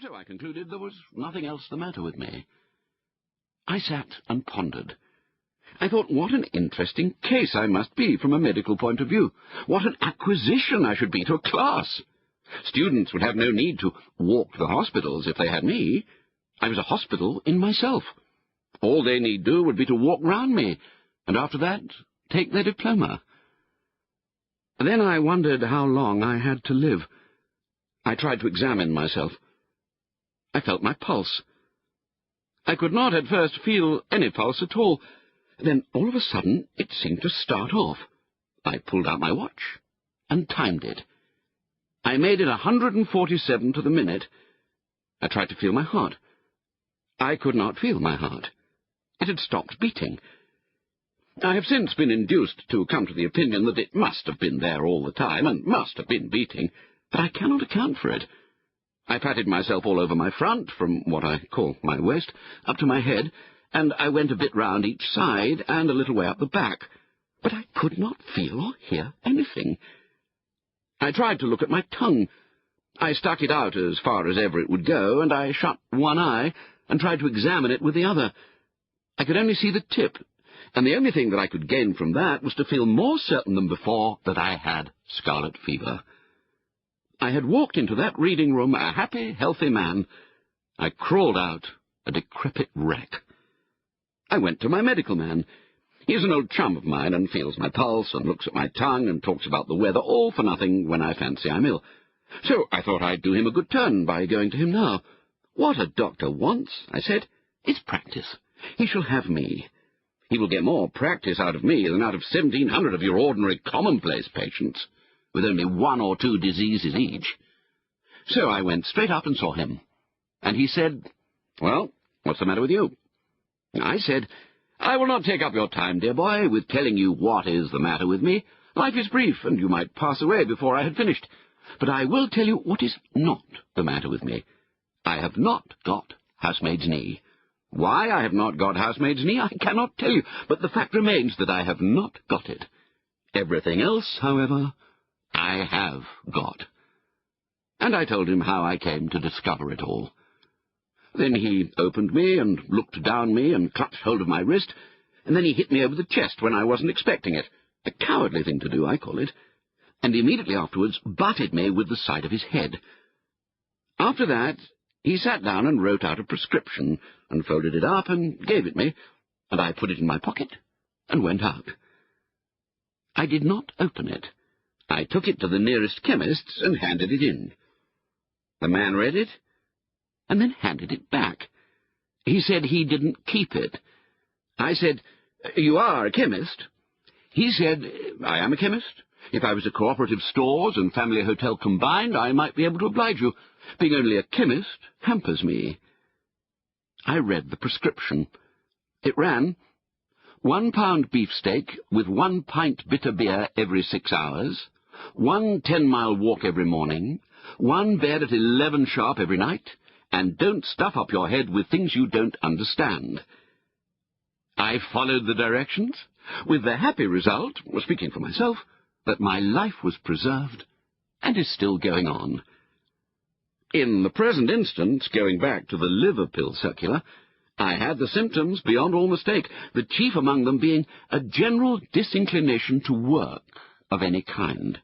So I concluded there was nothing else the matter with me. I sat and pondered. I thought, what an interesting case I must be from a medical point of view. What an acquisition I should be to a class. Students would have no need to walk to the hospitals if they had me. I was a hospital in myself. All they need do would be to walk round me, and after that, take their diploma. Then I wondered how long I had to live. I tried to examine myself. I felt my pulse. I could not at first feel any pulse at all. Then, all of a sudden, it seemed to start off. I pulled out my watch and timed it. I made it 147 to the minute. I tried to feel my heart. I could not feel my heart. It had stopped beating. I have since been induced to come to the opinion that it must have been there all the time and must have been beating, but I cannot account for it. I patted myself all over my front, from what I call my waist, up to my head, and I went a bit round each side and a little way up the back, but I could not feel or hear anything. I tried to look at my tongue. I stuck it out as far as ever it would go, and I shut one eye and tried to examine it with the other. I could only see the tip, and the only thing that I could gain from that was to feel more certain than before that I had scarlet fever. I had walked into that reading room a happy, healthy man. I crawled out a decrepit wreck. I went to my medical man. He is an old chum of mine and feels my pulse and looks at my tongue and talks about the weather, all for nothing when I fancy I'm ill. So I thought I'd do him a good turn by going to him now. What a doctor wants, I said, is practice. He shall have me. He will get more practice out of me than out of 1,700 of your ordinary commonplace patients, with only 1 or 2 diseases each. So I went straight up and saw him, and he said, "Well, what's the matter with you?" I said, "I will not take up your time, dear boy, with telling you what is the matter with me. Life is brief, and you might pass away before I had finished. But I will tell you what is not the matter with me. I have not got housemaid's knee. Why I have not got housemaid's knee, I cannot tell you, but the fact remains that I have not got it. Everything else, however, I have got." And I told him how I came to discover it all. Then he opened me and looked down me and clutched hold of my wrist, and then he hit me over the chest when I wasn't expecting it. A cowardly thing to do, I call it. And immediately afterwards butted me with the side of his head. After that, he sat down and wrote out a prescription, and folded it up and gave it me, and I put it in my pocket and went out. I did not open it. I took it to the nearest chemist's and handed it in. The man read it, and then handed it back. He said he didn't keep it. I said, "You are a chemist?" He said, "I am a chemist. If I was a cooperative stores and family hotel combined, I might be able to oblige you. Being only a chemist hampers me." I read the prescription. It ran, 1 pound beefsteak with 1 pint bitter beer every 6 hours, 1 10-mile walk every morning, 1 bed at 11 sharp every night, and don't stuff up your head with things you don't understand. I followed the directions, with the happy result, speaking for myself, that my life was preserved and is still going on. In the present instance, going back to the liver pill circular, I had the symptoms beyond all mistake, the chief among them being a general disinclination to work of any kind.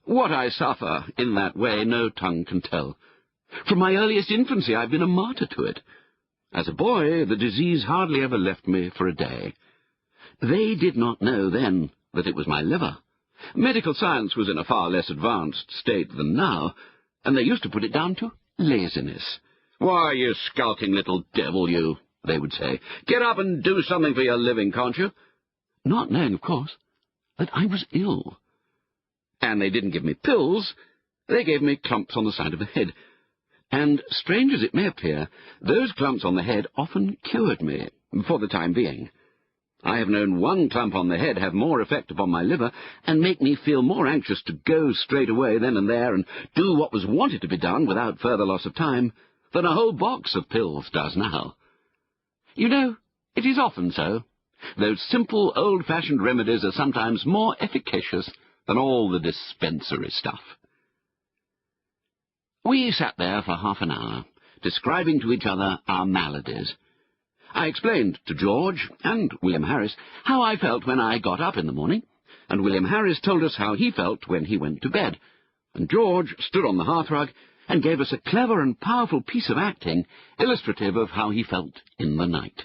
What I suffer in that way no tongue can tell. From my earliest infancy I've been a martyr to it. As a boy, the disease hardly ever left me for a day. They did not know then that it was my liver. Medical science was in a far less advanced state than now, and they used to put it down to laziness. "Why, you skulking little devil, you," they would say. "Get up and do something for your living, can't you?" Not knowing, of course, that I was ill. And they didn't give me pills, they gave me clumps on the side of the head. And, strange as it may appear, those clumps on the head often cured me, for the time being. I have known 1 clump on the head have more effect upon my liver, and make me feel more anxious to go straight away then and there, and do what was wanted to be done without further loss of time, than a whole box of pills does now. You know, it is often so. Those simple, old-fashioned remedies are sometimes more efficacious than all the dispensary stuff. We sat there for half an hour, describing to each other our maladies. I explained to George and William Harris how I felt when I got up in the morning, and William Harris told us how he felt when he went to bed, and George stood on the hearthrug and gave us a clever and powerful piece of acting illustrative of how he felt in the night.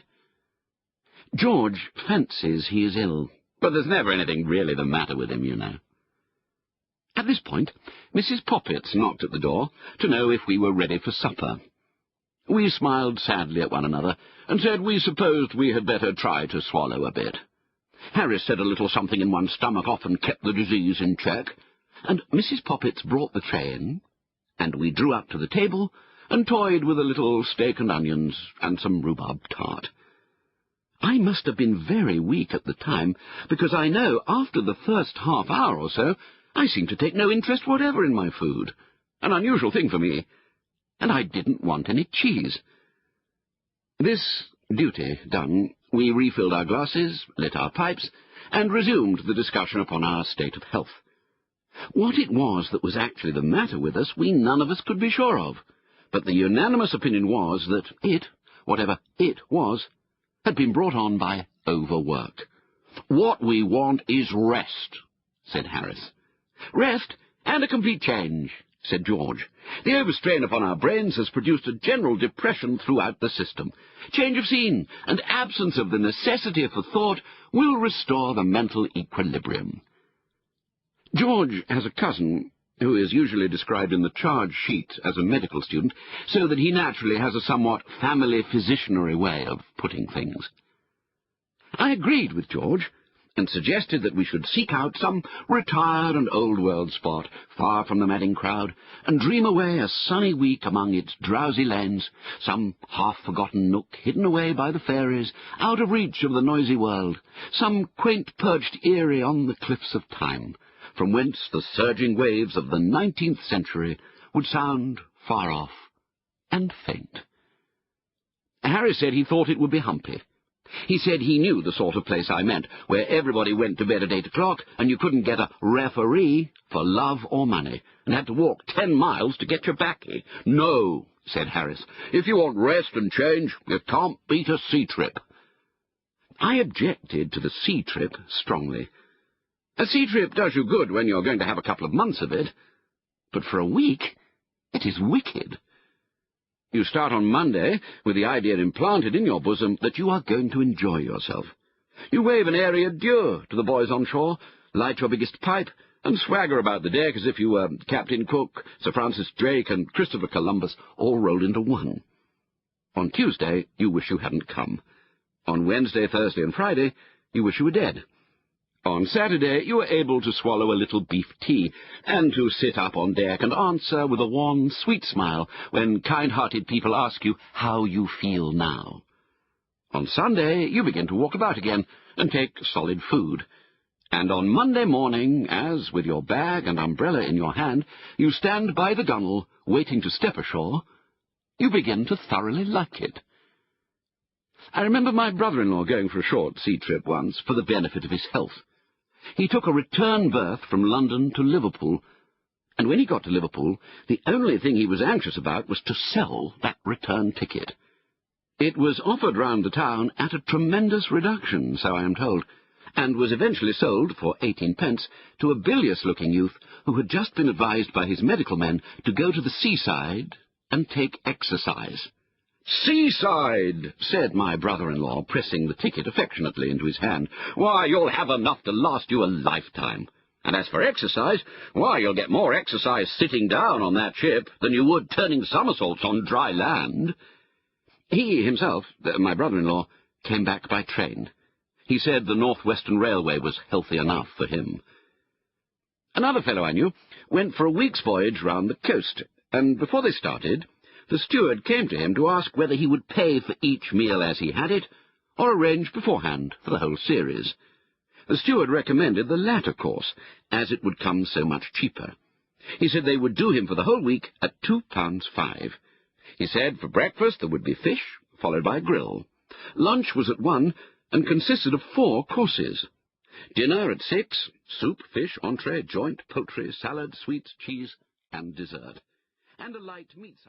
George fancies he is ill, but there's never anything really the matter with him, you know. At this point, Mrs. Poppets knocked at the door to know if we were ready for supper. We smiled sadly at one another and said we supposed we had better try to swallow a bit. Harris said a little something in one's stomach often kept the disease in check, and Mrs. Poppets brought the tray in, and we drew up to the table and toyed with a little steak and onions and some rhubarb tart. I must have been very weak at the time, because I know after the first half hour or so I seemed to take no interest whatever in my food, an unusual thing for me, and I didn't want any cheese. This duty done, we refilled our glasses, lit our pipes, and resumed the discussion upon our state of health. What it was that was actually the matter with us, we none of us could be sure of, but the unanimous opinion was that it, whatever it was, had been brought on by overwork. "What we want is rest," said Harris. "Rest and a complete change," said George. "The overstrain upon our brains has produced a general depression throughout the system. Change of scene and absence of the necessity for thought will restore the mental equilibrium." George has a cousin who is usually described in the charge sheet as a medical student, so that he naturally has a somewhat family physicianary way of putting things. I agreed with George, and suggested that we should seek out some retired and old-world spot, far from the madding crowd, and dream away a sunny week among its drowsy lanes, some half-forgotten nook hidden away by the fairies, out of reach of the noisy world, some quaint perched eyrie on the cliffs of time, from whence the surging waves of the 19th century would sound far off and faint. Harry said he thought it would be humpy. He said he knew the sort of place I meant, where everybody went to bed at 8 o'clock, and you couldn't get a referee for love or money, and had to walk 10 miles to get your baccy. "No," said Harris, "if you want rest and change, you can't beat a sea trip." I objected to the sea trip strongly. A sea trip does you good when you're going to have a couple of months of it, but for a week it is wicked. You start on Monday with the idea implanted in your bosom that you are going to enjoy yourself. You wave an airy adieu to the boys on shore, light your biggest pipe, and swagger about the deck as if you were Captain Cook, Sir Francis Drake, and Christopher Columbus all rolled into one. On Tuesday, you wish you hadn't come. On Wednesday, Thursday, and Friday, you wish you were dead. On Saturday, you were able to swallow a little beef tea, and to sit up on deck and answer with a wan, sweet smile when kind-hearted people ask you how you feel now. On Sunday, you begin to walk about again and take solid food. And on Monday morning, as, with your bag and umbrella in your hand, you stand by the gunwale waiting to step ashore, you begin to thoroughly like it. I remember my brother-in-law going for a short sea trip once for the benefit of his health. He took a return berth from London to Liverpool, and when he got to Liverpool, the only thing he was anxious about was to sell that return ticket. It was offered round the town at a tremendous reduction, so I am told, and was eventually sold for 18 pence to a bilious-looking youth who had just been advised by his medical men to go to the seaside and take exercise. "Seaside," said my brother-in-law, pressing the ticket affectionately into his hand. "Why, you'll have enough to last you a lifetime. And as for exercise, why, you'll get more exercise sitting down on that ship than you would turning somersaults on dry land." He himself, my brother-in-law, came back by train. He said the North Western Railway was healthy enough for him. Another fellow I knew went for a week's voyage round the coast, and before they started, the steward came to him to ask whether he would pay for each meal as he had it, or arrange beforehand for the whole series. The steward recommended the latter course, as it would come so much cheaper. He said they would do him for the whole week at £2.5. He said for breakfast there would be fish, followed by a grill. Lunch was at 1, and consisted of 4 courses. Dinner at 6, soup, fish, entree, joint, poultry, salad, sweets, cheese, and dessert. and a light meets